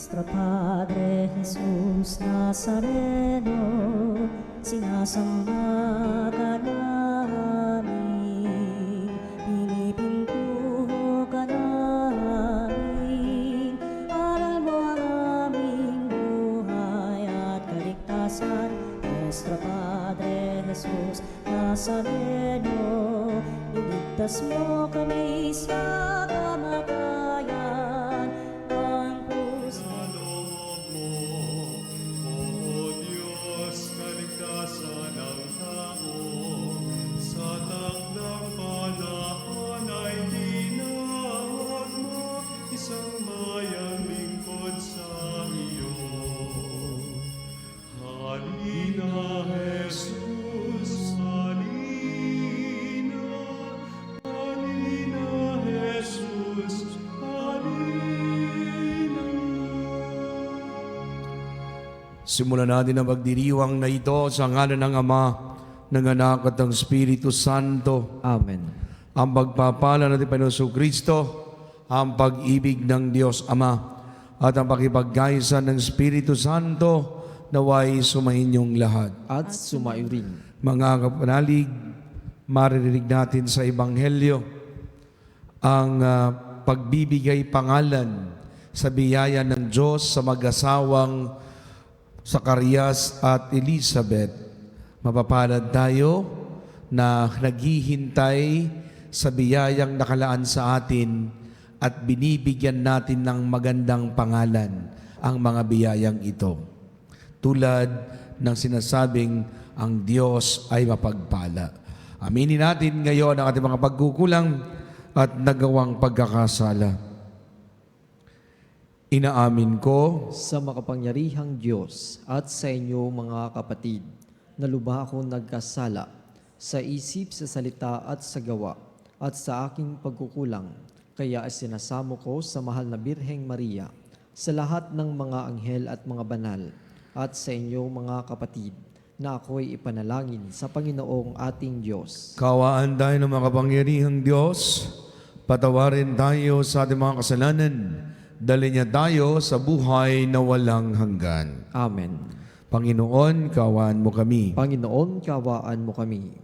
Nuestro Padre Jesus Nazareno, sinasamba ka namin, pinipintuho ka namin, aral mo ang aming buhay at kaligtasan. Nuestro Padre Jesus Nazareno, iligtas mo kami sa kamatayan. Ang krus Sa loob mo, O Diyos, kaligtasan ng tao, sa takdang panahon ay tinawag mo isang mayang lingkod sa iyo. Halina, Jesus, halina. Halina, Jesus, halina. Simulan natin ang pagdiriwang na ito sa ngalan ng Ama, ng Anak at ng Espiritu Santo. Amen. Ang pagpapala natin Panginoon Kristo, ang pag-ibig ng Diyos Ama, at ang pakipagkaisa ng Espiritu Santo, naway sumainyong lahat. At sumayo rin. Mga kapanalig, maririnig natin sa Ebanghelyo ang pagbibigay pangalan sa biyaya ng Diyos sa mag-asawang Zacarias at Elizabeth. Mapapalad tayo na naghihintay sa biyayang nakalaan sa atin at binibigyan natin ng magandang pangalan ang mga biyayang ito. Tulad ng sinasabing ang Diyos ay mapagpala. Aminin natin ngayon ang ating mga pagkukulang at nagawang pagkakasala. Inaamin ko Sa makapangyarihang Diyos at sa inyo mga kapatid, na lubha akong nagkasala sa isip, sa salita at sa gawa at sa aking pagkukulang. Kaya isinasamo ko sa mahal na Birheng Maria, sa lahat ng mga anghel at mga banal, at sa inyo mga kapatid, na ako'y ipanalangin sa Panginoong ating Diyos. kawaan tayo ng makapangyarihang Diyos, patawarin tayo sa ating mga kasalanan, dali niya tayo sa buhay na walang hanggan. Amen. Panginoon, kawaan mo kami. Panginoon, kawaan mo kami.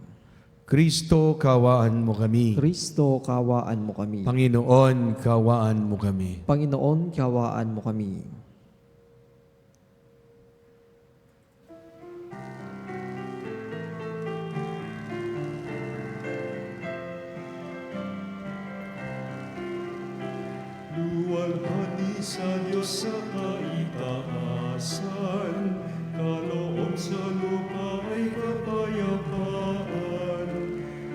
Kristo, kawaan mo kami. Kristo, kawaan mo kami. Panginoon, kawaan mo kami. Panginoon, kawaan mo kami. Luwalhati sa Diyos sa kaitaasan, kaloob sa lupa ay kapayapaan.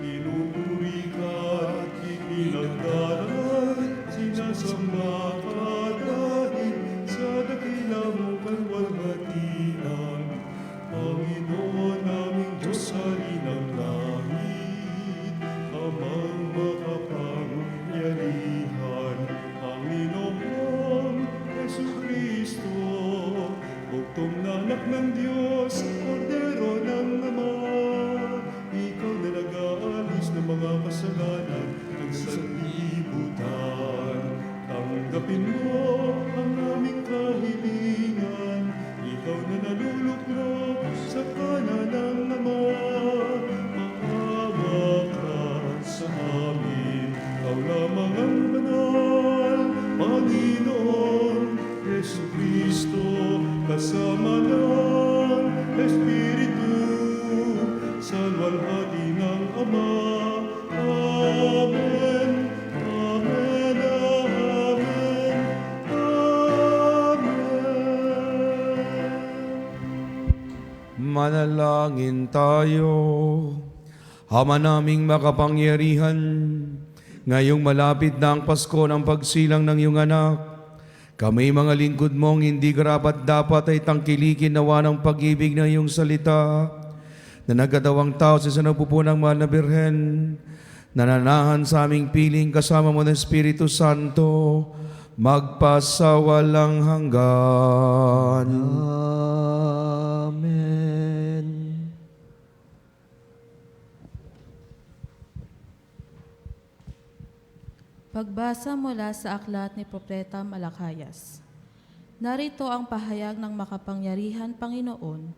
Inupuri ka at ipinagdaran, sinasamba ka dahil sa dakila mong kalwalhatian. Panginoon naming Diyos, hari ng langit, amang makapangyarihan. Panginoon Jesucristo, bugtong na anak ng Diyos, kordero ng Ama, ikaw na nag-aalis ng mga kasalanan ng sanlibutan. Tanggapin mo ang aming kahilingan, ikaw na naluluklok sa kanan ng Ama. Maawa ka sa amin, ikaw lamang ang banal, Panginoon Jesucristo, kasama ng Espiritu, sa luwalhati ng Ama. Amen, amen, amen, amen. Manalangin tayo. Ama naming makapangyarihan, ngayong malapit na ang Pasko ng pagsilang ng iyong anak, kami mga lingkod mong hindi karapat-dapat ay tangkilikin nawa ng pag-ibig ng iyong salita, na nagkatawang tao sa sinapupunang mahal na Birhen, nananahan sa aming piling kasama mo ng Espiritu Santo, magpasawalang hanggan. Amen. Pagbasa mula sa aklat ni Propeta Malakayas. Narito ang pahayag ng makapangyarihan Panginoon.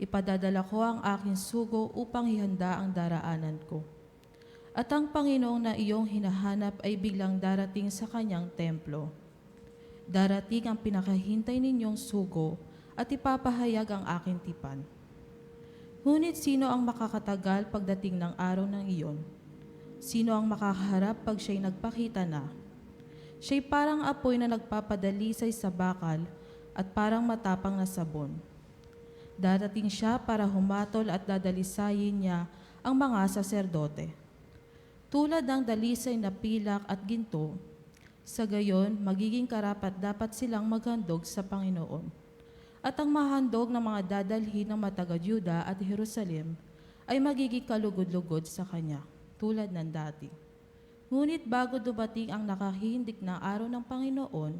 Ipadadala ko ang aking sugo upang ihanda ang daraanan ko. At ang Panginoong na iyong hinahanap ay biglang darating sa kanyang templo. Darating ang pinakahintay ninyong sugo at ipapahayag ang aking tipan. Ngunit sino ang makakatagal pagdating ng araw ng iyon? Sino ang makakaharap pag siya'y nagpakita na? Siya'y parang apoy na nagpapadalisay sa bakal at parang matapang na sabon. Darating siya para humatol at dadalisayin niya ang mga saserdote. Tulad ng dalisay na pilak at ginto, sa gayon magiging karapat-dapat silang maghandog sa Panginoon. At ang mahandog ng mga dadalhin ng mataga-Juda at Jerusalem ay magiging kalugod-lugod sa kanya, tulad ng dati. Ngunit bago dumating ang nakahindik na araw ng Panginoon,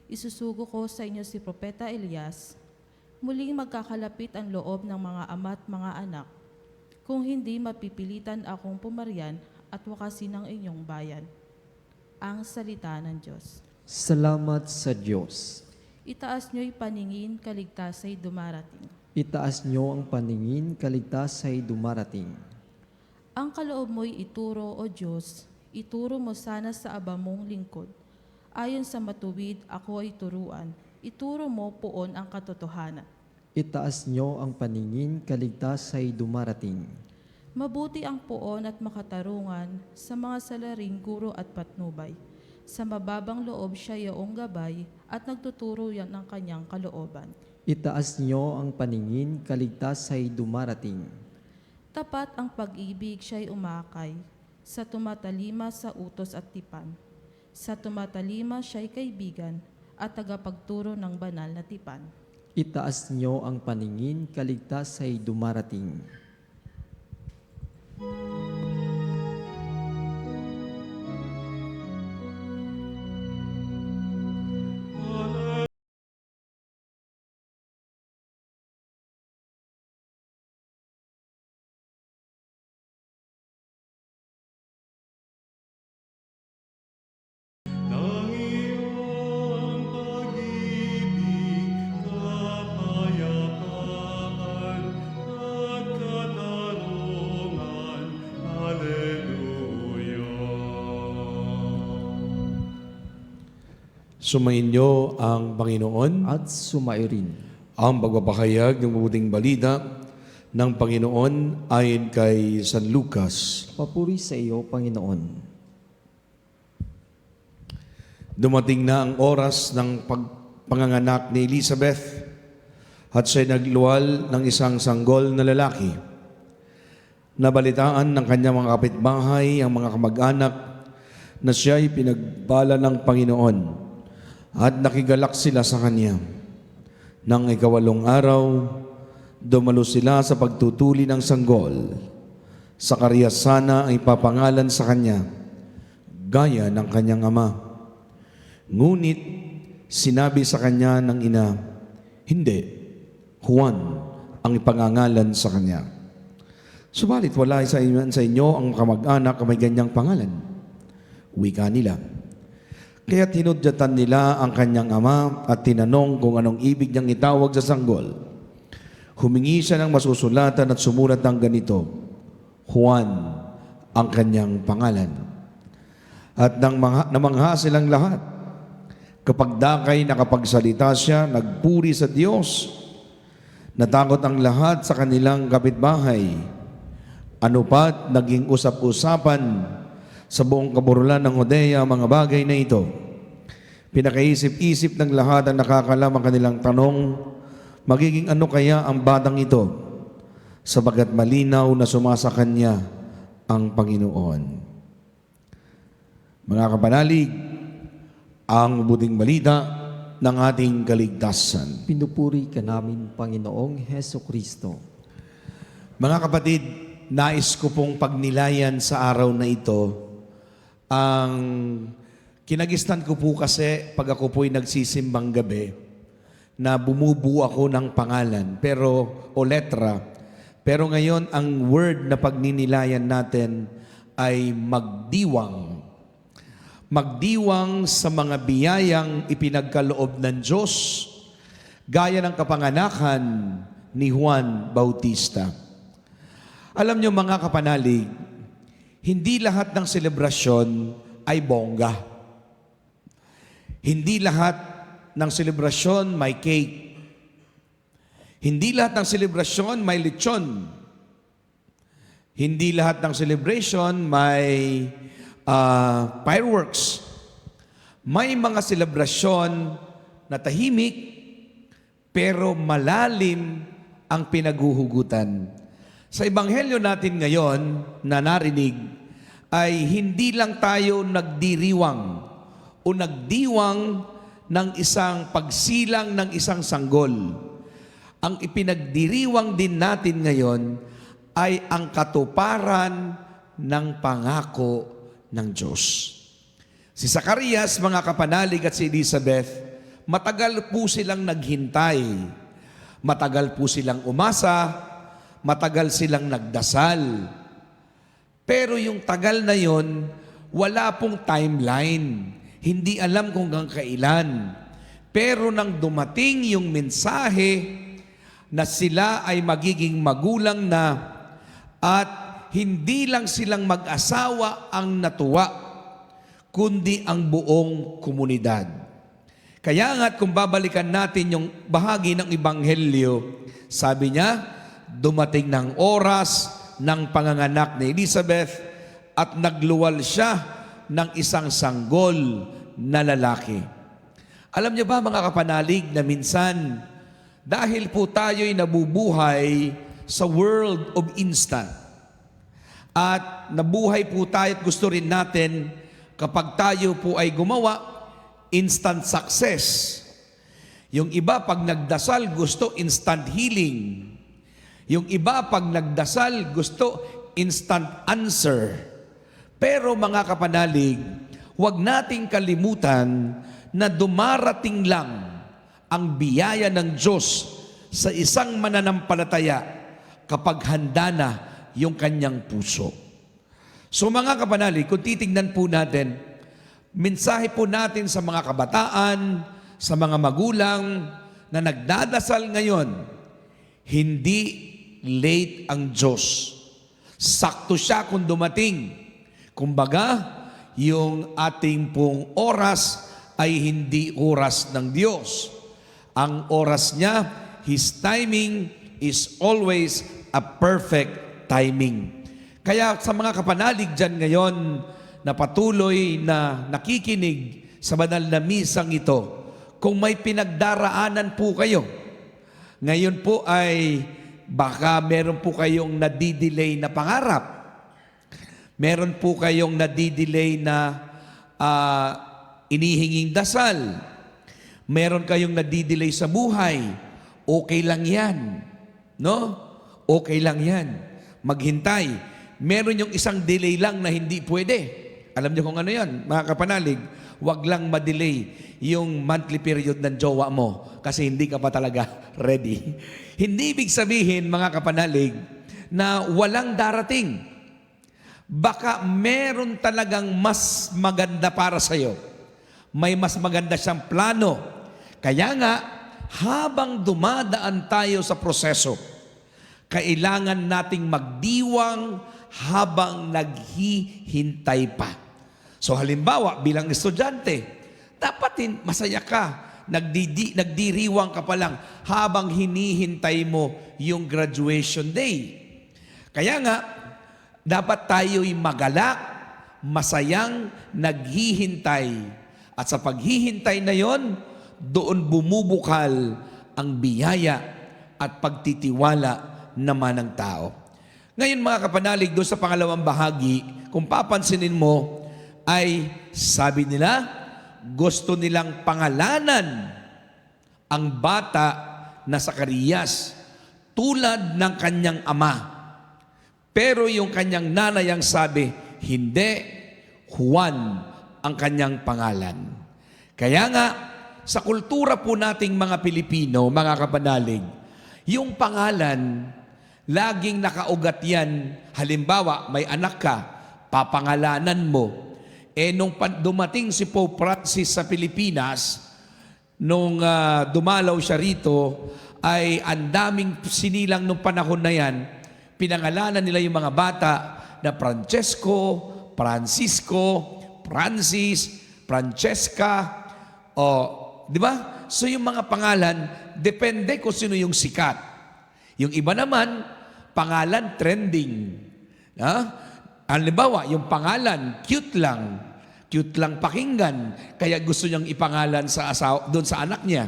isusugo ko sa inyo si Propeta Elias. Muling magkakalapit ang loob ng mga ama at mga anak, kung hindi mapipilitan akong pumaryan at wakasin ang inyong bayan. Ang salita ng Diyos. Salamat sa Diyos. Itaas niyo'y paningin, kaligtas ay dumarating. Itaas niyo ang paningin, kaligtas ay dumarating. Ang kaloob mo'y ituro, O Diyos, ituro mo sana sa aba mong lingkod. Ayon sa matuwid, ako ay turuan. Ituro mo poon ang katotohanan. Itaas niyo ang paningin, kaligtas ay dumarating. Mabuti ang poon at makatarungan sa mga salaring guro at patnubay. Sa mababang loob siya iyong gabay at nagtuturo yan ng kanyang kalooban. Itaas niyo ang paningin, kaligtas ay dumarating. Tapat ang pag-ibig siya'y umakay, sa tumatalima sa utos at tipan. Sa tumatalima siya'y kaibigan at tagapagturo ng banal na tipan. Itaas niyo ang paningin, kaligtas ay dumarating. Ng iyong pag-ibig, kapayapaan at katarungan. Hallelujah. Sumainyo ang Panginoon. At sumairin. Ang pagpapahayag ng mabuting balita ng Panginoon ayon kay San Lucas. Papuri sa iyo, Panginoon. Dumating na ang oras ng panganganak ni Elizabeth at siya'y nagluwal ng isang sanggol na lalaki. Nabalitaan ng kanyang mga kapitbahay, ang mga kamag-anak, na siya'y pinagbala ng Panginoon at nakigalak sila sa kanya. Nang ikawalong araw, dumalo sila sa pagtutuli ng sanggol. Sa karyasana ay papangalan sa kanya, gaya ng kanyang ama. Ngunit sinabi sa kanya ng ina, hindi, Juan ang ipangangalan sa kanya. Subalit wala sa inyo ang kamag-anak na may ganyang pangalan. Wika nila. Kaya tinudyatan nila ang kanyang ama at tinanong kung anong ibig niyang itawag sa sanggol. Humingi siya ng masusulatan at sumulat ng ganito, Juan ang kanyang pangalan. At namangha silang lahat. Kapag dakay nakapagsalita siya, nagpuri sa Diyos. Natakot ang lahat sa kanilang kapitbahay. Ano pat naging usap-usapan sa buong kaburulan ng Judea ang mga bagay na ito. Pinakaisip-isip ng lahat ang nakakalam ang kanilang tanong, magiging ano kaya ang batang ito? Sabagat malinaw na sumasa kanya ang Panginoon. Mga kapanalig, ang mabuting balita ng ating kaligtasan. Pinupuri ka namin, Panginoong Heso Kristo. Mga kapatid, nais ko pong pagnilayan sa araw na ito ang kinagistan ko po kasi pag ako po'y nagsisimbang gabi na bumubuo ako ng pangalan o letra. Pero ngayon, ang word na pagninilayan natin ay magdiwang. magdiwang sa mga biyayang ipinagkaloob ng Diyos, gaya ng kapanganakan ni Juan Bautista. Alam niyo mga kapanalig, hindi lahat ng selebrasyon ay bongga. Hindi lahat ng selebrasyon may cake. Hindi lahat ng selebrasyon may lechon. Hindi lahat ng celebration may fireworks. May mga selebrasyon na tahimik pero malalim ang pinaguhugutan. Sa ebanghelyo natin ngayon na narinig ay hindi lang tayo nagdiriwang o nagdiwang ng isang pagsilang ng isang sanggol. Ang ipinagdiriwang din natin ngayon ay ang katuparan ng pangako ng Diyos. Si Zacarias, mga kapanalig, at si Elizabeth, matagal po silang naghintay. Matagal po silang umasa, matagal silang nagdasal. Pero yung tagal na yon, wala pong timeline. Hindi alam kung hanggang kailan. Pero nang dumating yung mensahe na sila ay magiging magulang na at hindi lang silang mag-asawa ang natuwa, kundi ang buong komunidad. Kaya nga kung babalikan natin yung bahagi ng Ebanghelyo, sabi niya, dumating ng oras ng panganganak ni Elizabeth at nagluwal siya ng isang sanggol na lalaki. Alam niyo ba mga kapanalig na minsan, dahil po tayo'y nabubuhay sa world of instant, at nabuhay po tayo at gusto rin natin kapag tayo po ay gumawa, instant success. Yung iba pag nagdasal gusto instant healing. Yung iba pag nagdasal gusto instant answer. Pero mga kapanalig, huwag nating kalimutan na dumarating lang ang biyaya ng Diyos sa isang mananampalataya kapag handa na yung kanyang puso. So mga kapanalig, kung titignan po natin, mensahe po natin sa mga kabataan, sa mga magulang na nagdadasal ngayon, hindi late ang Diyos. Sakto siya kung dumating. Kumbaga, yung ating pong oras ay hindi oras ng Diyos. Ang oras niya, His timing is always a perfect timing. Kaya sa mga kapanalig dyan ngayon na patuloy na nakikinig sa banal na misang ito, kung may pinagdaraanan po kayo, ngayon po ay baka meron po kayong nadidelay na pangarap. Meron po kayong nadidelay na inihinging dasal. Meron kayong nadidelay sa buhay. Okay lang yan. No? Okay lang yan. Maghintay. Meron yung isang delay lang na hindi pwede. Alam niyo kung ano yan, mga kapanalig, wag lang ma-delay yung monthly period ng jowa mo kasi hindi ka pa talaga ready. Hindi ibig sabihin, mga kapanalig, na walang darating. Baka meron talagang mas maganda para sa'yo. May mas maganda siyang plano. Kaya nga, habang dumadaan tayo sa proseso, kailangan nating magdiwang habang naghihintay pa. So halimbawa, bilang estudyante, dapat masaya ka, nagdiriwang ka pa lang habang hinihintay mo yung graduation day. Kaya nga, dapat tayo'y magalak, masayang naghihintay. At sa paghihintay na yon, doon bumubukal ang biyaya at pagtitiwala naman ng tao. Ngayon mga kapanalig, doon sa pangalawang bahagi, kung papansinin mo, ay sabi nila, gusto nilang pangalanan ang bata na Zacarias tulad ng kanyang ama. Pero yung kanyang nanay ang sabi, hindi, Juan ang kanyang pangalan. Kaya nga, sa kultura po nating mga Pilipino, mga kapanalig, yung pangalan, laging nakaugat yan. Halimbawa, may anak ka, papangalanan mo. nung dumating si Pope Francis sa Pilipinas, nung dumalaw siya rito, ay ang daming sinilang nung panahon na yan. Pinangalanan nila yung mga bata na Francesco, Francisco, Francis, Francesca, di ba? So yung mga pangalan, depende kung sino yung sikat. Yung iba naman, pangalan trending. Halimbawa, yung pangalan, cute lang pakinggan, kaya gusto niyang ipangalan sa doon sa anak niya.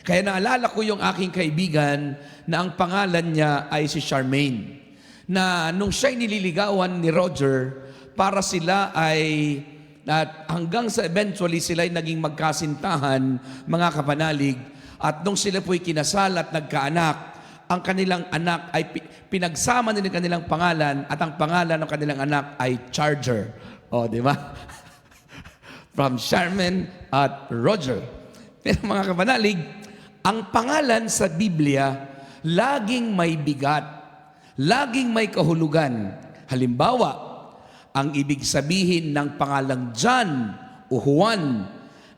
Kaya naalala ko yung aking kaibigan na ang pangalan niya ay si Charmaine, na nung siya'y nililigawan ni Roger, para sila ay, at hanggang sa eventually sila ay naging magkasintahan, mga kapanalig, at nung sila po'y kinasal at nagkaanak, ang kanilang anak ay pinagsama nila kanilang pangalan, at ang pangalan ng kanilang anak ay Charger. Di ba? From Charmaine at Roger. Pero mga kapanalig, ang pangalan sa Biblia, laging may bigat, laging may kahulugan. Halimbawa, ang ibig sabihin ng pangalang John o Juan,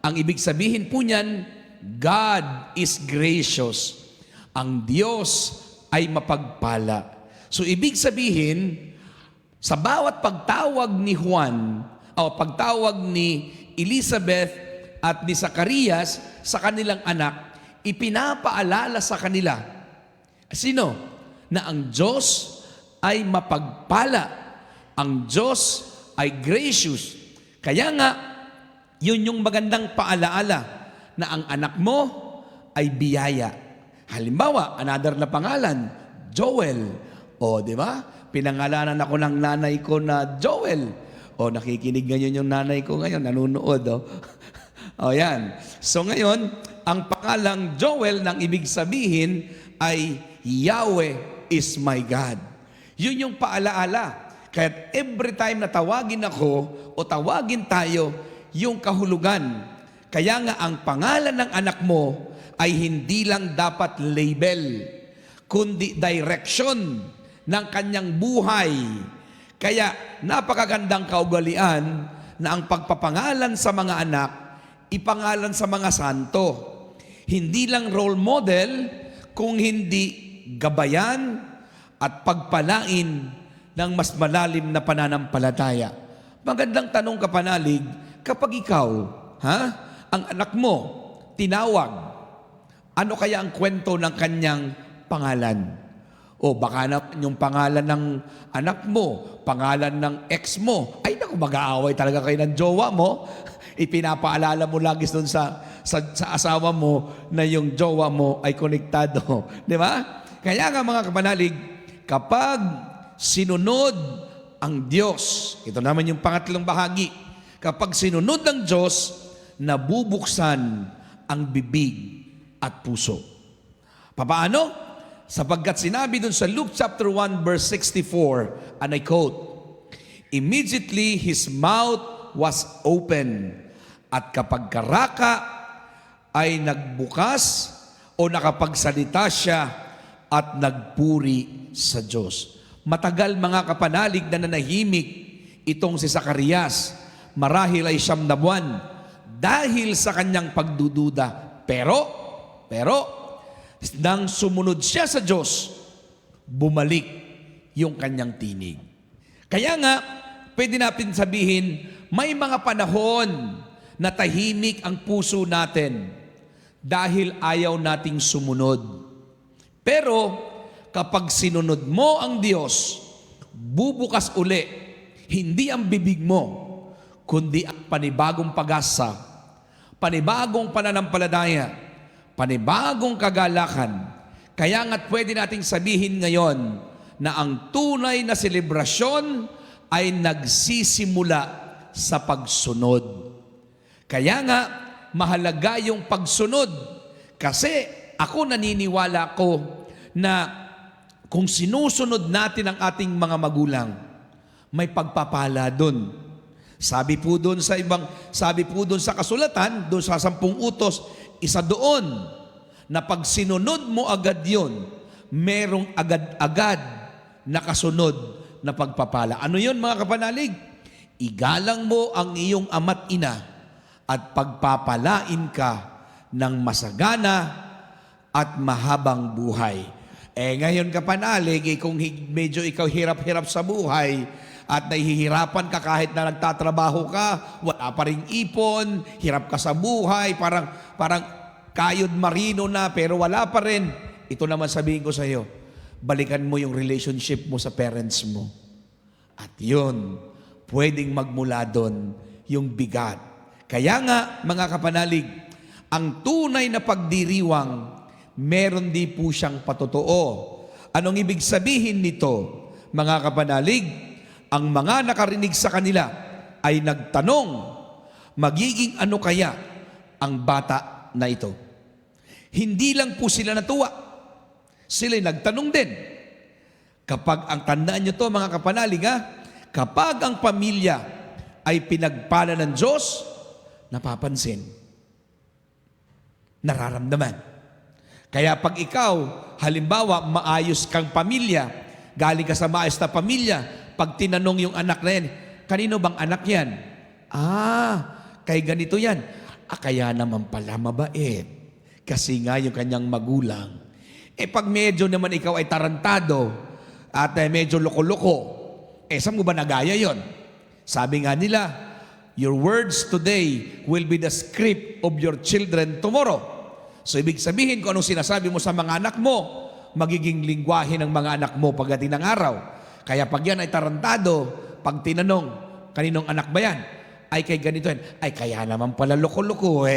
ang ibig sabihin po niyan, God is gracious. Ang Diyos ay mapagpala. So ibig sabihin, sa bawat pagtawag ni Juan o pagtawag ni Elizabeth at ni Zacarias sa kanilang anak, ipinapaalala sa kanila, sino? Na ang Diyos ay mapagpala. Ang Diyos ay gracious. Kaya nga, yun yung magandang paalaala na ang anak mo ay biyaya. Halimbawa, another na pangalan, Joel. Di ba? Pinangalanan ako ng nanay ko na Joel. Nakikinig ngayon yung nanay ko ngayon, nanunood. Yan. So ngayon, ang pangalang Joel nang ibig sabihin ay Yahweh is my God. Yun yung paalaala. Kaya every time na tawagin ako o tawagin tayo, yung kahulugan. Kaya nga ang pangalan ng anak mo ay hindi lang dapat label, kundi direction ng kanyang buhay. Kaya napakagandang kaugalian na ang pagpapangalan sa mga anak, ipangalan sa mga santo. Hindi lang role model, kung hindi gabayan at pagpalain ng mas malalim na pananampalataya. Magandang tanong kapanalig, kapag ikaw, ang anak mo, tinawag, ano kaya ang kwento ng kanyang pangalan? Baka na yung pangalan ng anak mo, pangalan ng ex mo, ay naku, mag-aaway talaga kayo ng jowa mo. Ipinapaalala mo lagi doon sa asawa mo na yung jowa mo ay konektado. Di ba? Kaya nga mga kapanalig, kapag sinunod ang Diyos, ito naman yung pangatlong bahagi, kapag sinunod ng Diyos, nabubuksan ang bibig at puso. Paano? Sapagkat sinabi dun sa Luke chapter 1 verse 64, and I quote, "Immediately his mouth was open, at kapag karaka ay nagbukas o nakapagsalita siya at nagpuri sa Diyos." Matagal mga kapanalig na nanahimik itong si Zacarias, marahil ay 9 na buwan dahil sa kanyang pagdududa. Pero, nang sumunod siya sa Diyos, bumalik yung kanyang tinig. Kaya nga, pwede natin sabihin, may mga panahon na tahimik ang puso natin dahil ayaw nating sumunod. Pero, kapag sinunod mo ang Diyos, bubukas uli, hindi ang bibig mo, kundi ang panibagong pag-asa, panibagong pananampalataya, panibagong kagalakan. Kaya nga't pwede nating sabihin ngayon na ang tunay na selebrasyon ay nagsisimula sa pagsunod. Kaya nga, mahalaga yung pagsunod. Kasi ako naniniwala ko na kung sinusunod natin ang ating mga magulang, may pagpapala doon. Sabi po doon sa kasulatan, doon sa 10 utos, isa doon, na pag sinunod mo agad yon, merong agad-agad na kasunod na pagpapala. Ano yon mga kapanalig? Igalang mo ang iyong ama't ina at pagpapalain ka ng masagana at mahabang buhay. Ngayon kapanalig, kung medyo ikaw hirap-hirap sa buhay at nahihirapan ka kahit na nagtatrabaho ka, wala pa ring ipon, hirap ka sa buhay, parang kayod marino na pero wala pa rin. Ito naman sabihin ko sa iyo, balikan mo yung relationship mo sa parents mo. At yun, pwedeng magmula doon yung bigat. Kaya nga, mga kapanalig, ang tunay na pagdiriwang, meron di po siyang patotoo. Anong ibig sabihin nito, mga kapanalig? Ang mga nakarinig sa kanila ay nagtanong, magiging ano kaya ang bata na ito? Hindi lang po sila natuwa, sila'y nagtanong din. Kapag ang tandaan nyo to, mga kapanalig, kapag ang pamilya ay pinagpala ng Diyos, napapansin, nararamdaman. Kaya pag ikaw, halimbawa, maayos kang pamilya, galing ka sa maayos na pamilya, pag tinanong yung anak na yan, kanino bang anak yan? Kay ganito yan. Kaya naman pala mabait. Kasi nga yung kanyang magulang. Pag medyo naman ikaw ay tarantado at medyo loko-loko, saan mo ba nagaya yon? Sabi nga nila, your words today will be the script of your children tomorrow. So ibig sabihin kung anong sinasabi mo sa mga anak mo, magiging lingwahe ng mga anak mo pagdating ng araw. Kaya pag yan ay tarantado, pag tinanong, kaninong anak ba yan? Ay kay ganito yan. Ay kaya naman pala loko-loko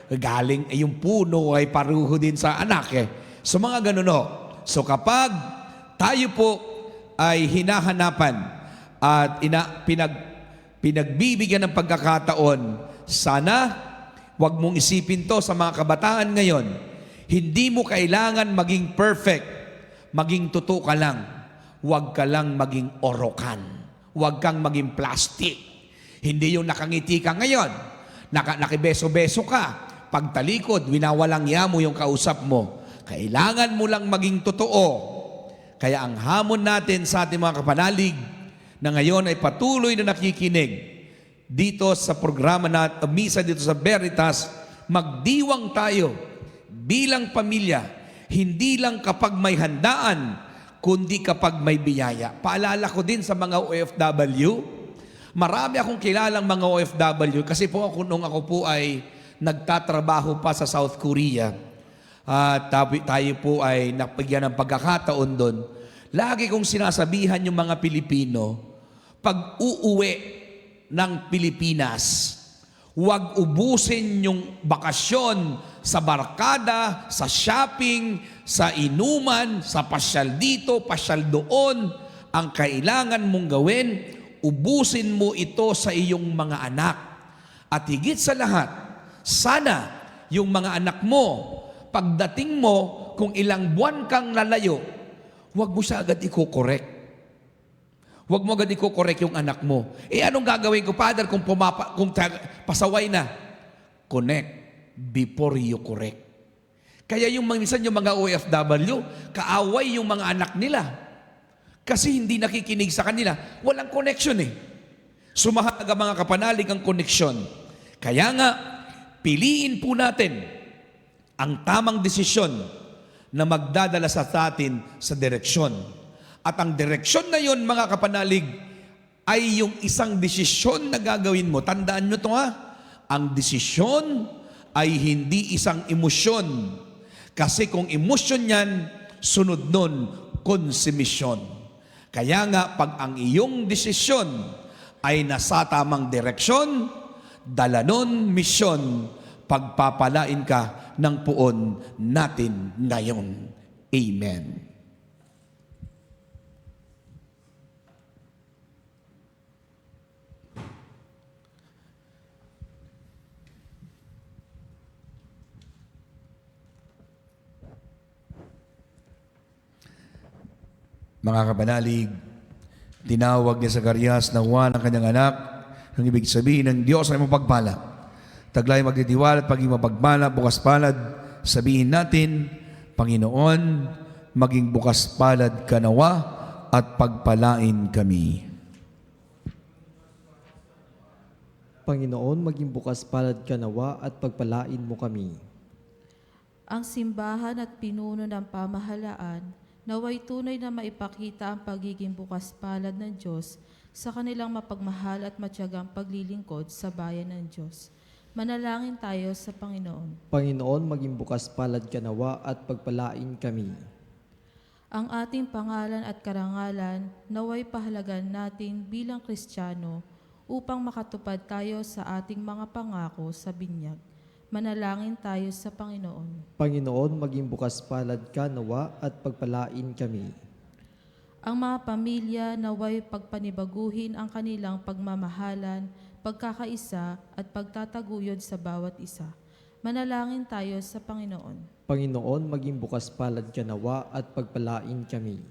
Galing yung puno ay paruho din sa anak So mga ganun So kapag tayo po ay hinahanapan at pinagbibigyan ng pagkakataon, sana wag mong isipin to sa mga kabataan ngayon. Hindi mo kailangan maging perfect, maging totoo ka lang. Huwag ka lang maging orokan. Huwag kang maging plastic. Hindi yung nakangiti ka ngayon, nakibeso-beso ka. Pagtalikod, winawalang mo yung kausap mo. Kailangan mo lang maging totoo. Kaya ang hamon natin sa ating mga kapanalig na ngayon ay patuloy na nakikinig dito sa programa na Misa dito sa Veritas, magdiwang tayo bilang pamilya, hindi lang kapag may handaan, kundi kapag may biyaya. Paalala ko din sa mga OFW, marami akong kilalang mga OFW kasi po nung ako po ay nagtatrabaho pa sa South Korea. Tayo po ay napagyan ng pagkakataon doon. Lagi kong sinasabihan yung mga Pilipino, pag uuwi ng Pilipinas, huwag ubusin yung bakasyon sa barkada, sa shopping, sa inuman, sa pasyal dito, pasyal doon. Ang kailangan mong gawin, ubusin mo ito sa iyong mga anak. At higit sa lahat, sana yung mga anak mo, pagdating mo, kung ilang buwan kang lalayo, huwag mo siya agad i-correct. Huwag mo agad i-correct yung anak mo. Anong gagawin ko, Father, kung pasaway na? Connect before you correct. Kaya yung minsan yung mga OFW, kaaway yung mga anak nila. Kasi hindi nakikinig sa kanila. Walang connection Sumahalaga mga kapanalig ang connection. Kaya nga, piliin po natin ang tamang desisyon na magdadala sa atin sa direksyon. At ang direksyon na yon, mga kapanalig, ay yung isang desisyon na gagawin mo. Tandaan nyo ito ang desisyon ay hindi isang emosyon. Kasi kung emosyon yan, sunod nun, konsumisyon. Kaya nga, pag ang iyong desisyon ay nasa tamang direksyon, dala nun, misyon, pagpapalain ka ng puon natin ngayon. Amen. Mga kapanalig, tinawag ni Zacarias na Juan ang kanyang anak. Ang ibig sabihin ng Diyos ay mapagpala. Taglay magtitiwala at paging mapagpala, bukas palad. Sabihin natin, Panginoon, maging bukas palad ka nawa at pagpalain kami. Panginoon, maging bukas palad ka nawa at pagpalain mo kami. Ang simbahan at pinuno ng pamahalaan naway tunay na maipakita ang pagiging bukas palad ng Diyos sa kanilang mapagmahal at matyagang paglilingkod sa bayan ng Diyos. Manalangin tayo sa Panginoon. Panginoon, maging bukas palad ka nawa at pagpalain kami. Ang ating pangalan at karangalan naway pahalagan natin bilang Kristiyano upang makatupad tayo sa ating mga pangako sa binyag. Manalangin tayo sa Panginoon. Panginoon, maging bukas palad ka nawa at pagpalain kami. Ang mga pamilya naway pagpanibaguhin ang kanilang pagmamahalan, pagkakaisa at pagtataguyod sa bawat isa. Manalangin tayo sa Panginoon. Panginoon, maging bukas palad ka nawa at pagpalain kami.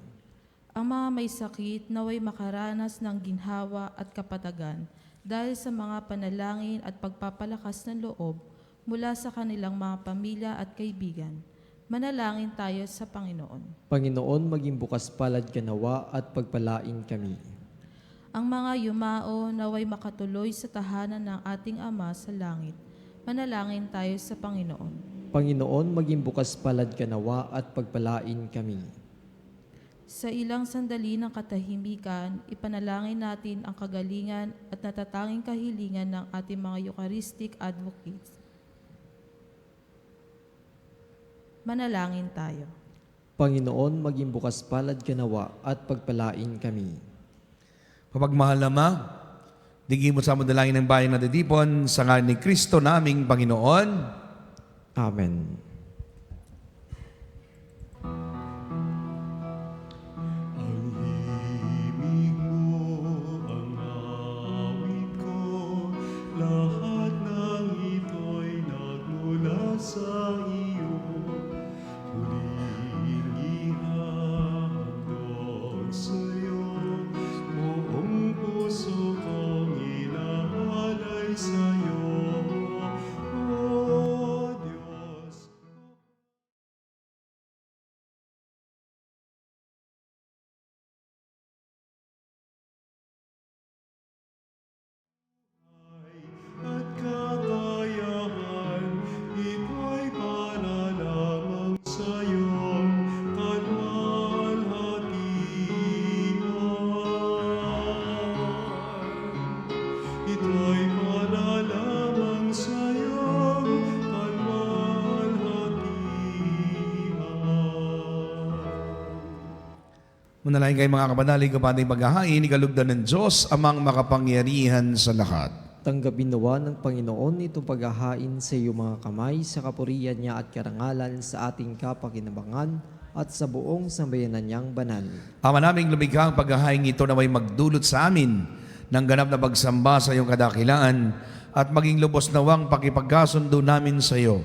Ang mga may sakit naway makaranas ng ginhawa at kapatagan dahil sa mga panalangin at pagpapalakas ng loob mula sa kanilang mga pamilya at kaibigan. Manalangin tayo sa Panginoon. Panginoon, maging bukas palad ka nawa at pagpalain kami. Ang mga yumao naway makatuloy sa tahanan ng ating Ama sa langit. Manalangin tayo sa Panginoon. Panginoon, maging bukas palad ka nawa at pagpalain kami. Sa ilang sandali ng katahimikan, ipanalangin natin ang kagalingan at natatanging kahilingan ng ating mga Eucharistic advocates. Manalangin tayo. Panginoon, maging bukas palad ka nawa at pagpalain kami. Mapagmahal na Ama, digin mo sa madalangin ng bayan na Didipon sa ngalan ni Kristo naming Panginoon. Amen. Ang himig mo, ang awit ko, lahat ng ito'y nagmula sa iyo. Huling ihandog sa'yo, buong puso kong inaalay sa'yo, O Diyos. At kakayahan, ito'y para lamang sa iyong kalwalhatian. Ito'y para lamang sa iyong kalwalhatian. Manalangin kayo mga kapanalig ko pating paghahain, ikalugdan ng Diyos, amang makapangyarihan sa lahat. Tanggapin nawa ng Panginoon itong paghahain sa iyong mga kamay sa kapurihan niya at karangalan sa ating kapakinabangan at sa buong sambayanan niyang banal. Ama naming lumikha ang paghahain ito na may magdulot sa amin ng ganap na pagsamba sa iyong kadakilaan at maging lubos nawang pakipagkasundo namin sa iyo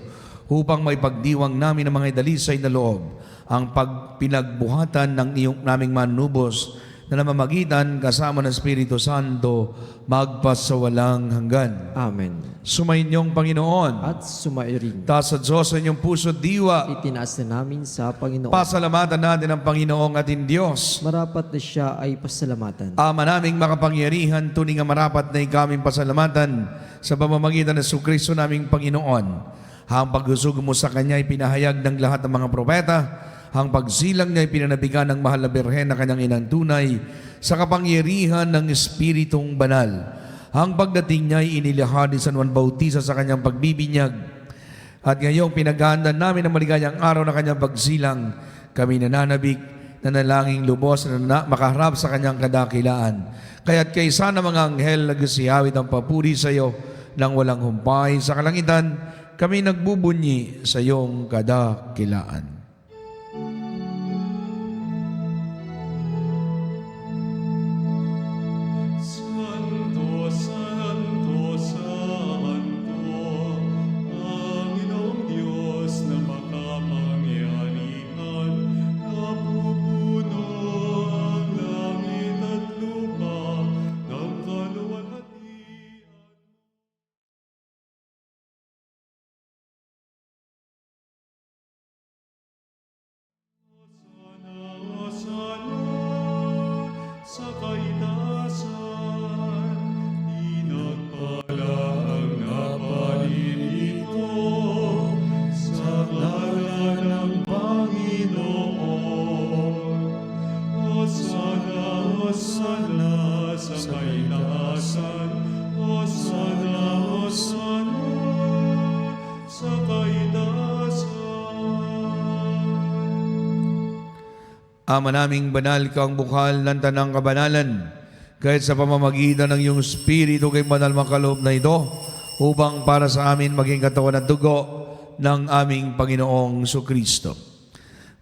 upang may pagdiwang namin ng mga idalisay na loob ang pagpinagbuhatan ng iyong naming manubos na namamagitan kasama ng Espiritu Santo magpasawalang hanggan. Amen. Sumainyong Panginoon, At sumairin. taas sa Diyos sa inyong puso at diwa, Itinaas na namin sa Panginoon. pasalamatan natin ang Panginoong ating Diyos. Marapat na siya ay pasalamatan. Ama naming makapangyarihan, tunay nga marapat na ikaming pasalamatan sa pamamagitan ng Kristo naming Panginoon. Ang pagusog mo sa Kanya ay pinahayag ng lahat ng mga propeta. Ang pagsilang niya ay pinanabigan ng mahal na Birhen na kanyang inang tunay sa kapangyarihan ng Espiritong Banal. Ang pagdating niya ay inilahad ni San Juan Bautista sa kanyang pagbibinyag. At ngayong pinaghahanda namin ang maligayang araw na kanyang pagsilang, kami nananabik, nanalangin lubos na makaharap sa kanyang kadakilaan. Kaya't kaysa ng mga anghel nagsisiyawit ang papuri sa iyo nang walang humpay sa kalangitan, kami nagbubunyi sa iyong kadakilaan. Ama naming banal, Ikaw ang bukal ng tanang kabanalan, kahit sa pamamagitan ng iyong Espiritu kay banal makaloob na ito, upang para sa amin maging katawan at dugo ng aming Panginoong Kristo.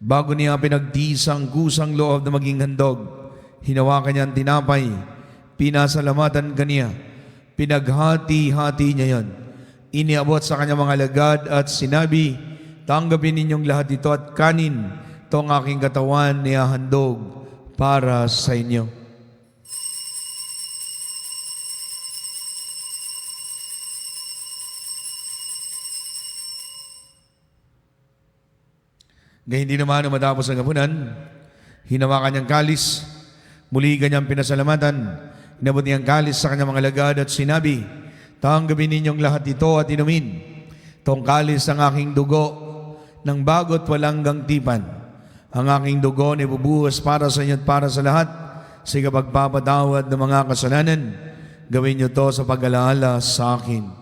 Bago niya pinagtisang kusang loob na maging handog, hinawakan niya ang tinapay, pinasalamatan kaniya, pinaghati-hati niya yon, iniabot sa kanyang mga alagad at sinabi, tanggapin ninyong lahat ito at kanin, ito ang aking katawan niya handog para sa inyo. Gayun din naman, matapos ang hapunan, hinawakan niyang kalis, muli kanyang pinasalamatan, inabot niyang kalis sa kanyang mga alagad at sinabi, tanggapin ninyong lahat ito at inumin. Itong kalis ang aking dugo ng bago't walang gangtipan. Ang aking dugo na ibubuhos para sa inyo at para sa lahat sa ikapagpapatawad ng mga kasalanan. Gawin niyo to sa pag-alaala sa akin.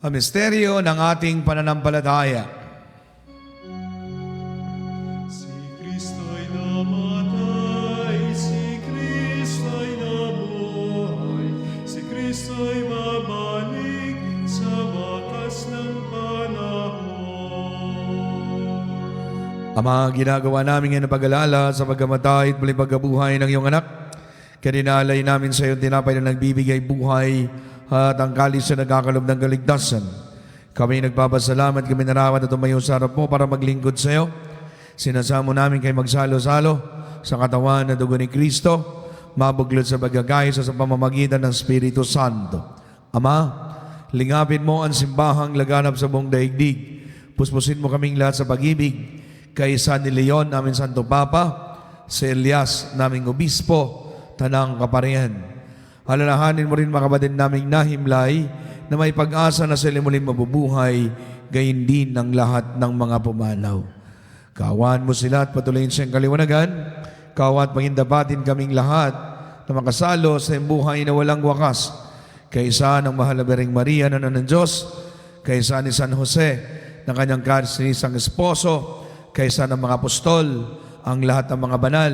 Ang misteryo ng ating pananampalataya. Si Kristo'y namatay, si Kristo'y nabuhay, si Kristo'y babalik sa wakas ng panahon. Ama, ginagawa namin ngayon ang pag-alala sa pagkamatay at muling pagkabuhay ng iyong anak. Kaninalay namin sa iyong tinapay na nagbibigay buhay at ang kalis na nagkakalob ng kaligtasan. Kami nagpapasalamat, kami narawat at tumayo sa harap mo para maglingkod sa iyo. Sinasamo namin kayo magsalo-salo sa katawan na dugo ni Kristo, mabuglod sa pagkakaisa sa pamamagitan ng Espiritu Santo. Ama, lingapin mo ang simbahang laganap sa buong daigdig. Puspusin mo kaming lahat sa pag-ibig kay San Leon, naming Santo Papa, si Elias, naming Obispo, Tanang Kaparian. Alalahanin mo rin mga kapatid naming nahimlay na may pag-asa na sila muling mabubuhay, gayon din ang lahat ng mga pumanaw. Kaawaan mo sila at patuloyin siyang kaliwanagan. Kaawa at pagindapatin kaming lahat na makasalo sa buhay na walang wakas. Kaysa ng mahal na Birheng Maria na ng Diyos, kaysa ni San Jose na kanyang karisang esposo, kaysa ng mga apostol, ang lahat ng mga banal,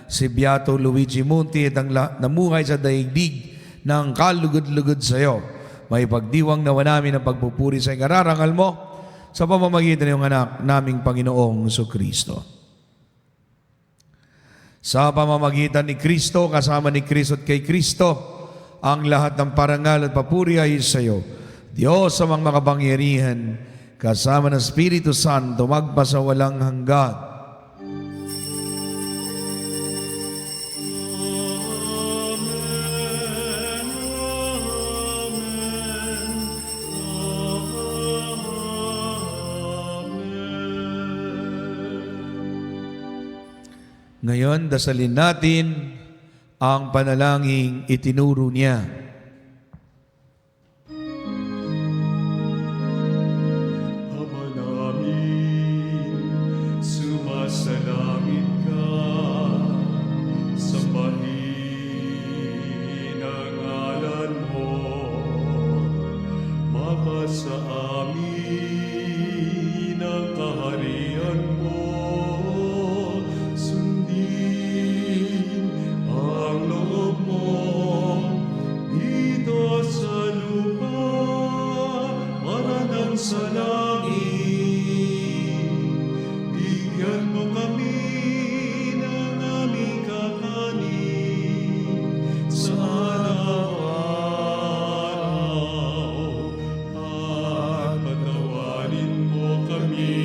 si Beato Luigi Munti at ang namuhay sa daigdig ng kalugod-lugod sa iyo. May pagdiwang nawa namin ang pagpupuri sa ikararangal mo sa pamamagitan ng anak naming Panginoong Kristo. Sa pamamagitan ni Kristo, kasama ni Kristo at kay Kristo, ang lahat ng parangal at papuri ay sa iyo. Diyos sa mga makapangyarihan, kasama ng Espiritu Santo, magpasawalang hanggan. Ngayon, dasalin natin ang panalangin itinuro niya. Ama namin, sumasalangit ka, sambahin ang ngalan mo, mapasa amin ang kaharian mo. Sa langit, bigyan mo kami ng aming kakanin sa araw-araw at patawarin mo kami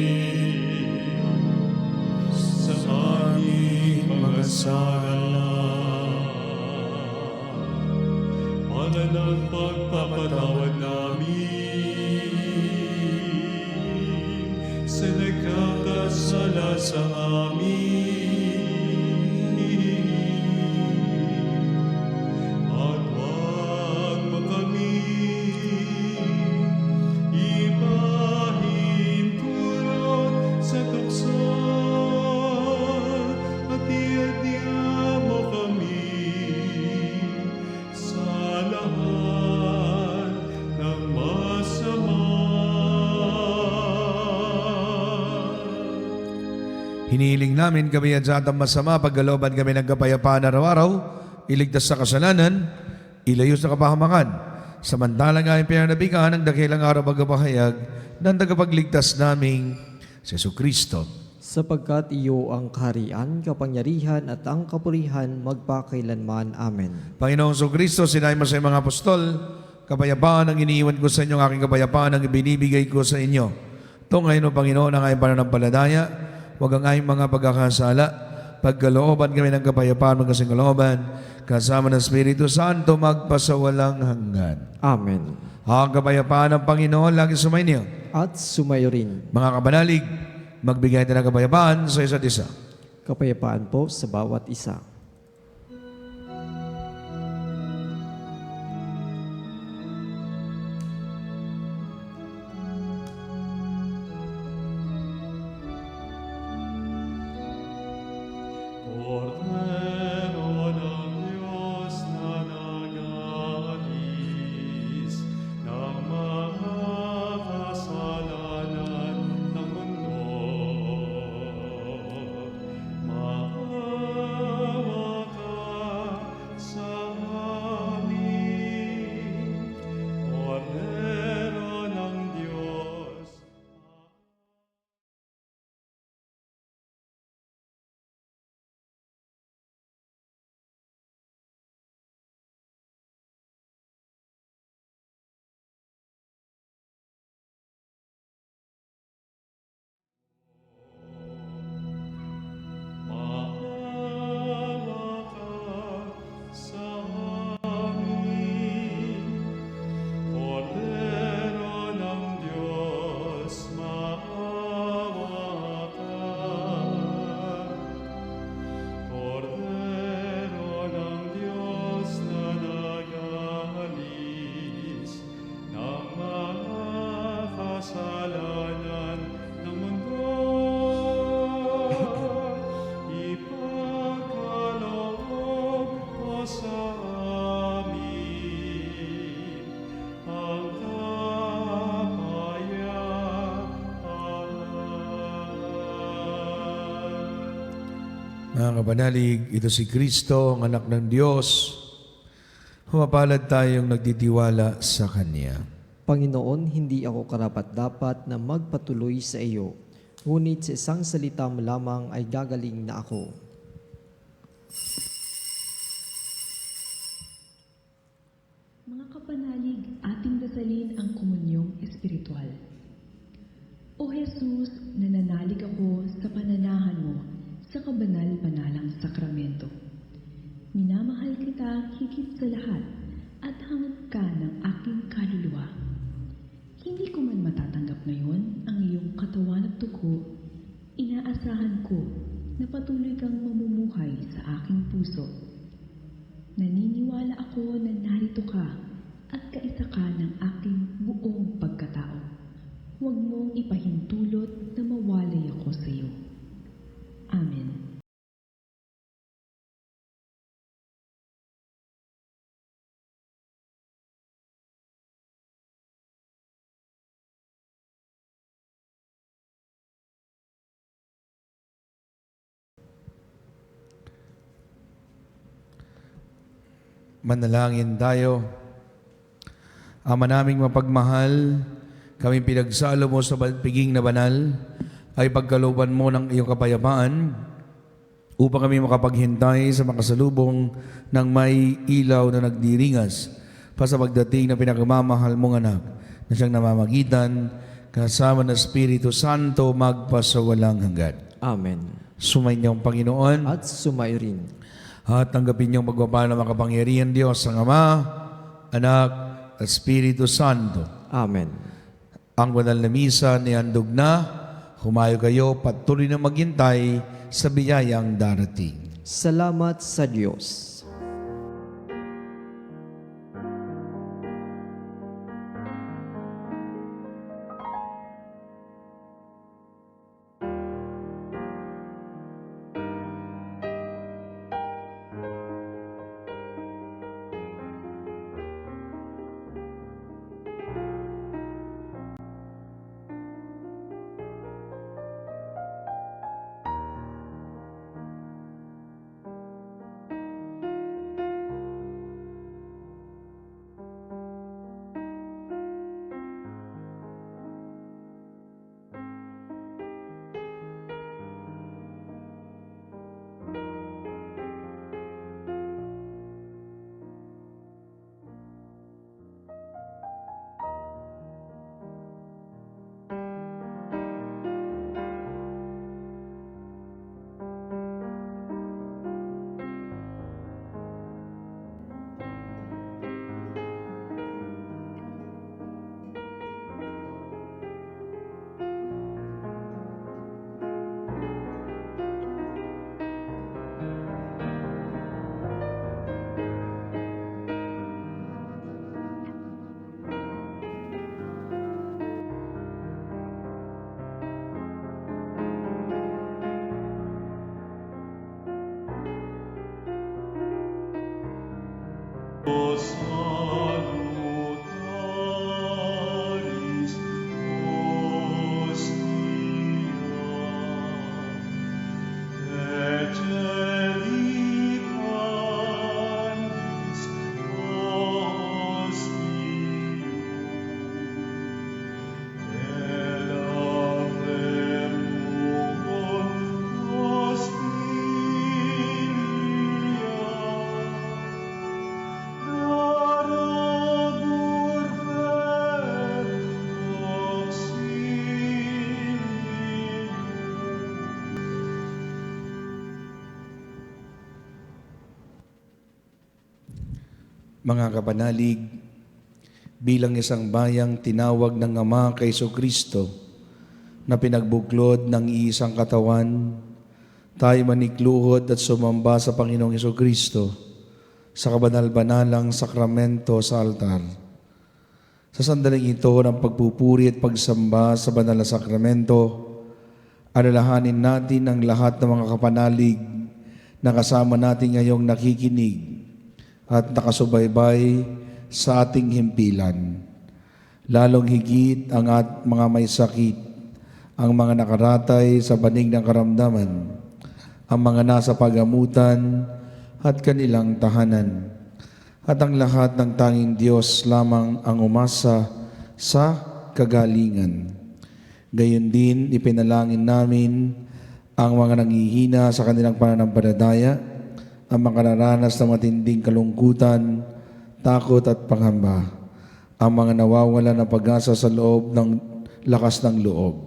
sa aming mga sala para ng pagpapatawad namin sa nagkakasala sa amin. At huwag mo kami ipahintulot sa tukso at iadya mo kami Hinihiling namin kami at sa atang masama, pagkalooban kami ng kapayapaan araw-araw, iligtas sa kasalanan, ilayo sa kapahamakan. Samantalang aming pinanabikan ng dakilang araw pagkapahayag ng tagapagligtas naming si Jesucristo. Sapagkat iyo ang kaharian, kapangyarihan at ang kapurihan magpakailanman. Amen. Panginoong Jesucristo, sinabi mo sa iyong mga apostol, kapayapaan ang iniiwan ko sa inyo, ang aking kapayapaan ang ibinibigay ko sa inyo. Tungayin mo, Panginoon, ang aming pananampalataya, huwag ang aming mga pagkakasala, pagkalooban kami ng kapayapaan, magkasing kalooban, kasama ng Espiritu Santo, magpasawalang hanggan. Amen. Ang kapayapaan ng Panginoon, lagi sumainyo. At sumayo rin. Mga kabanalig, magbigay tayo ng kapayapaan sa isa't isa. Kapayapaan po sa bawat isa. Cordero ng Diyos na nag-aalis ng mga kasalanan ng mundo, maawa ka sa amin. Cordero ng Diyos. Maawa ka sa amin. Cordero ng Diyos, maawa ka. Cordero ng Diyos na nag-aalis ng mga kasalanan ng mundo, ipagkaloob mo sa amin ang kapayapaan. Mga kabanalig, ito si Kristo, ang anak ng Diyos. Humapalad tayong nagtitiwala sa Kanya. Panginoon, hindi ako karapat-dapat na magpatuloy sa iyo, ngunit sa isang salita mo lamang ay gagaling na ako. Mga kapanalig, ating dasalin ang komunyong espiritual. O Jesus, nananalig ako sa pananahan mo sa kabanal-banalang sakramento. Minamahal kita higit sa lahat at hangad ka ng aking kaluluwa. Hindi ko man matatanggap ngayon ang iyong katawan at dugo, inaasahan ko na patuloy kang mamumuhay sa aking puso. Naniniwala ako na narito ka at kaisa ka ng aking buong pagkatao. Huwag mong ipahintulot na mawalay ako sa iyo. Amen. Manalangin tayo. Ama naming mapagmahal, kami pinagsalo mo sa piging na banal, ay pagkalooban mo ng iyong kapayapaan, upang kami makapaghintay sa makasalubong ng may ilaw na nagdiringas, pa sa pagdating na pinagmamahal mong anak, na siyang namamagitan, kasama ng Espiritu Santo, magpasawalang hanggan. Amen. Sumainyo ang Panginoon. At sumayo rin. At tanggapin niyong pagpapala ng makapangyarihan Diyos ang Ama, Anak, at Espiritu Santo. Amen. Ang banal na misa ni handog na, humayo kayo patuloy na maghintay sa biyayang darating. Salamat sa Diyos. Salutaris Hostia, Ecelicanis Mga kapanalig, bilang isang bayang tinawag ng Ama kay Kristo na pinagbuklod ng iisang katawan, tayo manikluhod at sumamba sa Panginoong Kristo sa kabanal-banalang sakramento sa altar. Sa sandaling ito ng pagpupuri at pagsamba sa banal na sakramento, alalahanin natin ang lahat ng mga kapanalig na kasama natin ngayong nakikinig at nakasubaybay sa ating himpilan. Lalong higit ang mga may sakit, ang mga nakaratay sa banig ng karamdaman, ang mga nasa pagamutan at kanilang tahanan. At ang lahat ng tanging Diyos lamang ang umasa sa kagalingan. Gayon din, ipinalangin namin ang mga nanghihina sa kanilang pananampalataya, ang mga nararanas ng matinding kalungkutan, takot at pangamba, ang mga nawawala ng pag-asa sa loob ng lakas ng loob.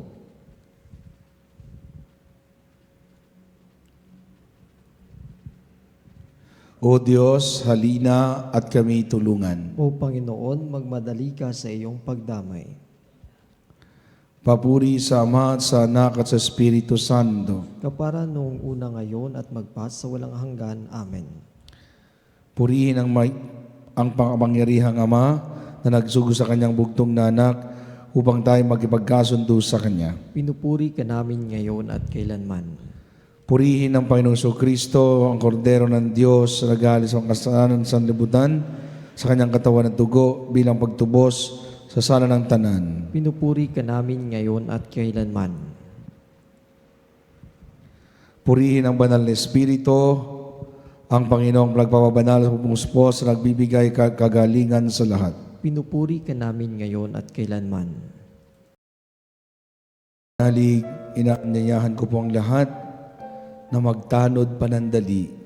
O Diyos, halina at kami tulungan. O Panginoon, magmadali ka sa iyong pagdamay. Papuri sa Ama at sa Anak at sa Espiritu Santo. Kapara noong una ngayon at magpas sa walang hanggan. Amen. Purihin ang pangkapangyarihang Ama na nagsugo sa kanyang bugtong na anak upang tayo magipagkasundo sa Kanya. Pinupuri ka namin ngayon at kailanman. Purihin ang Panginoong Kristo, ang Kordero ng Diyos na nag-aalis ang kasalanan sa sanlibutan sa Kanyang katawan at dugo bilang pagtubos sa sala ng tanan. Pinupuri ka namin ngayon at kailanman. Purihin ang banal na Espiritu, ang Panginoong nagpapabanal sa pumuspos na nagbibigay kagalingan sa lahat. Pinupuri ka namin ngayon at kailanman. Nalig, inaanyayahan ko po ang lahat na magtanod panandali.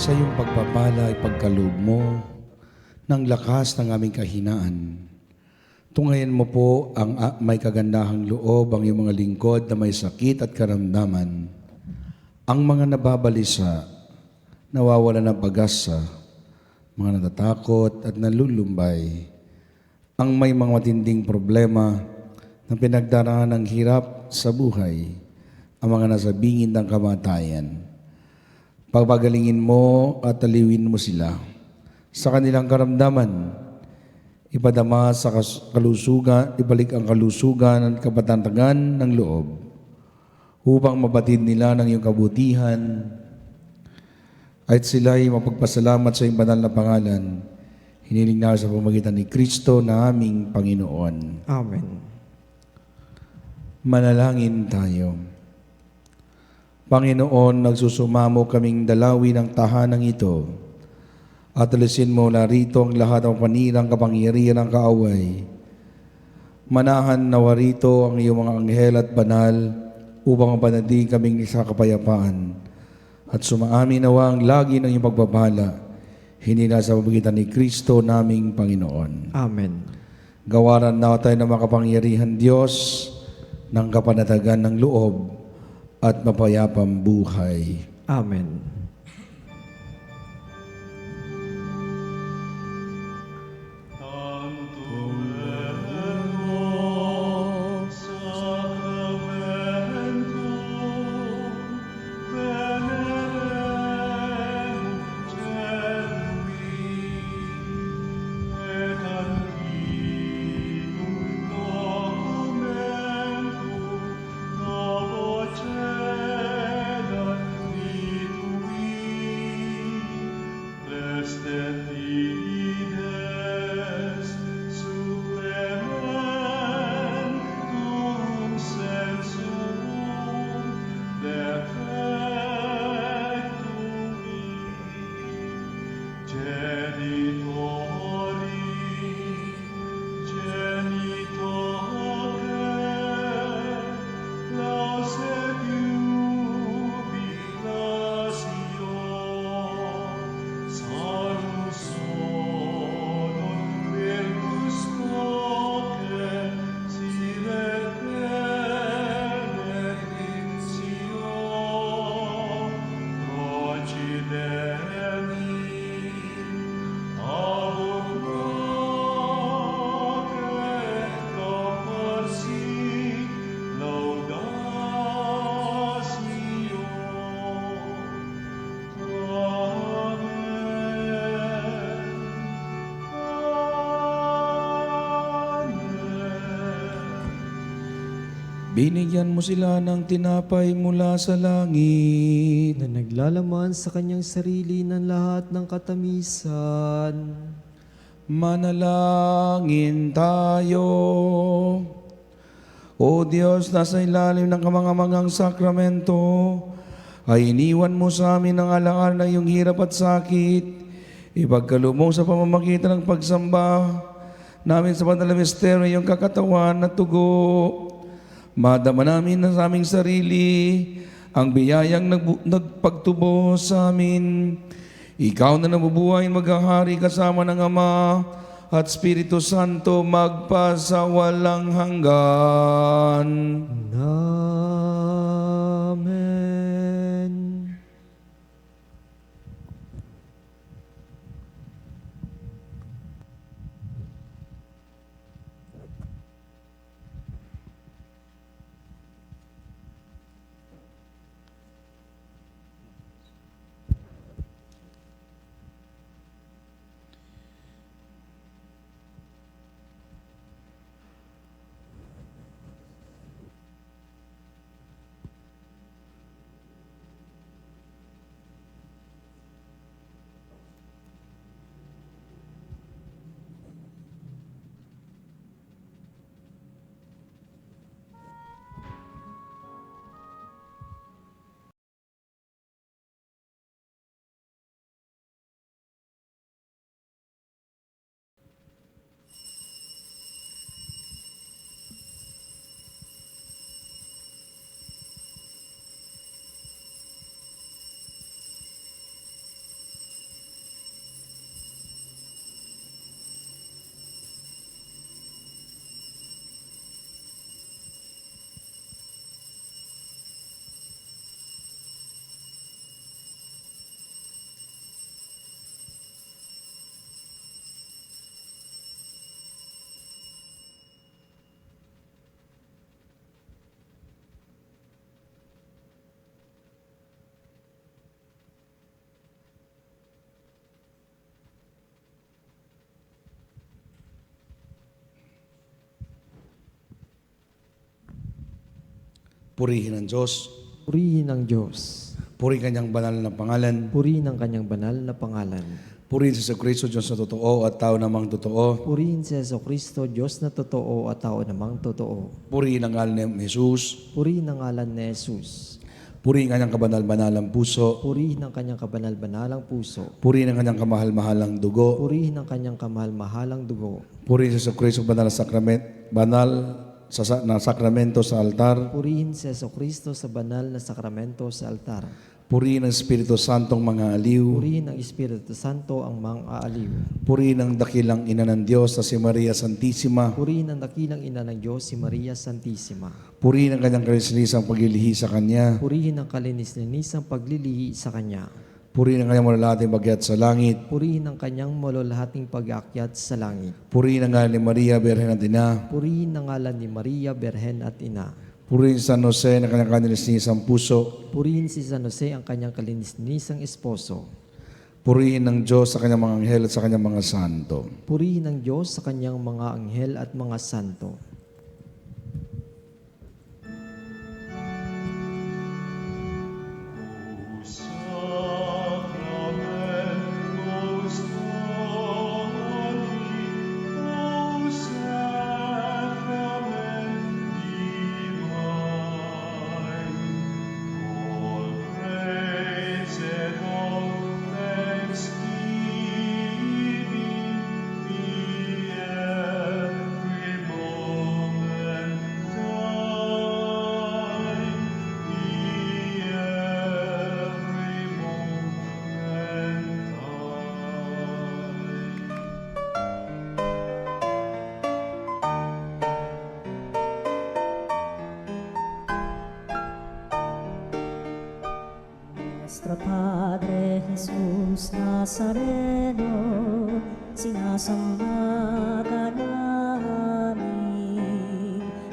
sa iyong pagpapala ay pagkaloob mo ng lakas ng aming kahinaan. Tungayan mo po ang may kagandahang loob ang iyong mga lingkod na may sakit at karamdaman. Ang mga nababalisa, nawawala ng pag-asa, mga natatakot at nalulumbay. Ang may mga matinding problema na pinagdaraanan ng hirap sa buhay, ang mga nasa bingid ng kamatayan. Pagpagalingin mo at aliwin mo sila sa kanilang karamdaman. Ipadama sa kalusugan, ibalik ang kalusugan at kapatantagan ng loob upang mabatid nila ng iyong kabutihan at sila ay mapagpasalamat sa iyong banal na pangalan. Hiniling na sa pamamagitan ni Kristo na aming Panginoon. Amen. Manalangin tayo. Panginoon, nagsusumamo kaming dalawi ng tahanang ito at alisin mo narito ang lahat ng panirang kapangyarihan ng kaaway. Manahan nawa rito ang iyong mga anghel at banal upang mapanatili kaming sa kapayapaan at sumaamin nawa ang lagi ng iyong pagbabala. Hinila sa pamamagitan ni Kristo naming Panginoon. Amen. Gawaran na tayo ng makapangyarihan Diyos ng kapanatagan ng loob at mapayapang buhay. Amen. Binigyan mo sila ng tinapay mula sa langit. Na naglalaman sa kanyang sarili ng lahat ng katamisan. Manalangin tayo. O Diyos, nasa ilalim ng kamangamangang sakramento, ay iniwan mo sa amin ang alangan ng iyong hirap at sakit. Ipagkaloob mo sa pamamagitan ng pagsamba namin sa banal na misteryo iyong kakatawan at tugo. Madama namin na sa aming sarili ang biyayang nagpagtubo sa amin. Ikaw na nabubuhay maghahari kasama ng Ama at Espiritu Santo magpasawalang hanggan. Amen. Purihin ang Diyos. Purihin ang Diyos. Purihin kanyang banal na pangalan. Purihin ang kanyang banal na pangalan. Purihin si Kristo, Diyos na totoo at tao namang totoo. Purihin si Jesucristo, Diyos na totoo at tao namang totoo. Purihin ang ngalan ni Jesus. Purihin ang ngalan ni Jesus. Purihin kanyang kabanal-banalang puso. Purihin ang kanyang kabanal-banalang puso. Purihin ang kanyang kamahal-mahalang dugo. Purihin ang kanyang kamahal-mahalang dugo. Purihin si Kristo, banal na sakramento sa altar. Purihin si Jesucristo sa banal na sakramento sa altar. Purihin ang Espiritu Santong mga aliw. Purihin ang Espiritu Santo ang mga aaliw. Purihin ang dakilang ina ng Diyos na si Maria Santissima. Purihin ang dakilang ina ng Diyos, si Maria Santissima. Purihin ang kanyang kalisinisang paglilihi sa Kanya. Purihin ang kalinis-linisang paglilihi sa Kanya. Purihin ang kanyang malalahating bagyat sa langit. Purihin ang kanyang malulahating pag-aakyat sa langit. Purihin ang ngalan ni Maria, Birhen at Ina. Purihin ang ngalan ni Maria, Berhen at Ina. Purihin si San Jose na kanyang kalisinisang puso. Purihin si San Jose ang kanyang kalinis-linisang esposo. Purihin ng Diyos sa kanyang mga anghel at sa kanyang mga santo. Purihin ang Diyos sa kanyang mga anghel at mga santo. Nuestro Padre Jesus Nazareno, sinasamba ka namin,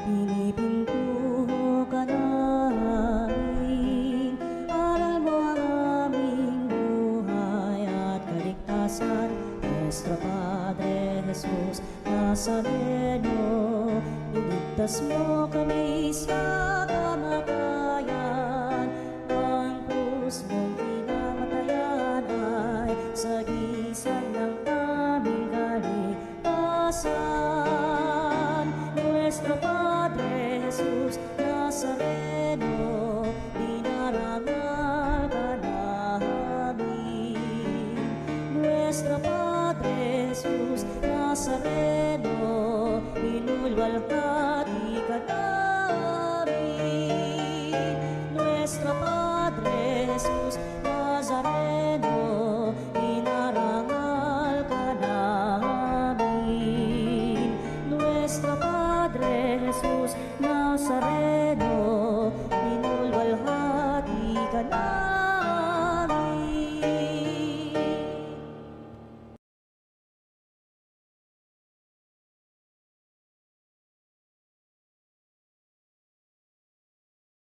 pinipintuho ka namin, aral mo ang aming buhay at kaligtasan. Nuestro Padre Jesus Nazareno, iligtas mo kami sa kamatayan. Ang krus mong pinamatayan ay sagisag ng aming kaligtasan. Nuestro Padre Jesus Nazareno, dinarangal ka namin. Nuestro Padre Jesus Nazareno, inulwalhati ka namin. Nuestro Padre Jesus Nazareno, inarangal ka namin. Nuestro Padre Jesus Nazareno, inulwalhati ka namin.